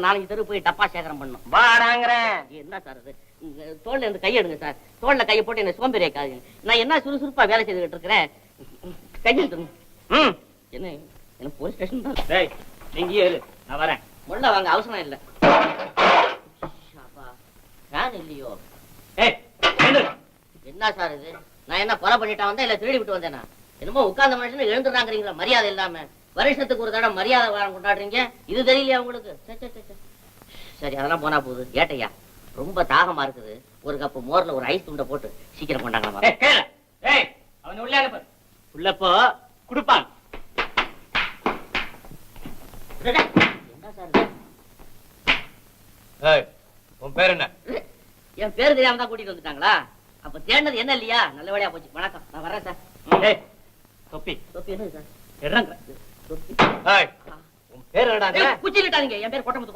நாலஞ்சு தெரு போய் டப்பா சேகரம் பண்ணும். வாடாங்கிறேன். என்ன சார் அது? தோல்ல இருந்து கையை எடுங்க சார். தோல்ல கையை போட்டு என்ன சோம்பேறியாக்காதீங்க. நான் என்ன சுறுசுறுப்பா வேலை செய்துகிட்டு இருக்கிறேன். கையெழுத்துங்க. என்ன என்ன போலீஸ் ஸ்டேஷன் தான். டேய் நீங்க ஏறு, நான் வரேன். உள்ள வாங்க, அவசரம் இல்ல. நான் இல்லையோ? ஏய் என்ன சார் இது? நான் என்ன கொலை பண்ணிட்டா வந்தேன் இல்ல திருடி விட்டு வந்தேனா? என்னமோ உட்கார்ந்த மனுஷன் எழுந்துறாங்கிறீங்களா மரியாதை இல்லாம? வருஷத்துக்கு ஒரு தடவை மரியாதை வாரம் கொண்டாடுறீங்க, இது தெரியலையா உங்களுக்கு? சரி அதெல்லாம் போனா போகுது. ஏட்டையா ரொம்ப தாகமா இருக்குது, ஒரு கப்பு மோர்ல ஒரு ஐஸ் துண்டை போட்டு சீக்கிரம் கொண்டாங்க. அவன் உள்ள அனுப்பு. உள்ளப்போ குடுப்பான். என்ன சார்? உன் பேர் என்ன? என் பேரு தெரியாம தான் கூட்டிட்டு வந்துட்டாங்களா? அப்ப தேடினது என்ன இல்லையா? நல்ல வேலையா போச்சு. வணக்கம், நான் வரேன் சார். தொப்பி தொப்பி என்ன சார்? இறங்க. தொப்பி உன் பேர் என்னடா? குச்சிக்கிட்டாதீங்க. என் பேர் கொட்டமுத்து.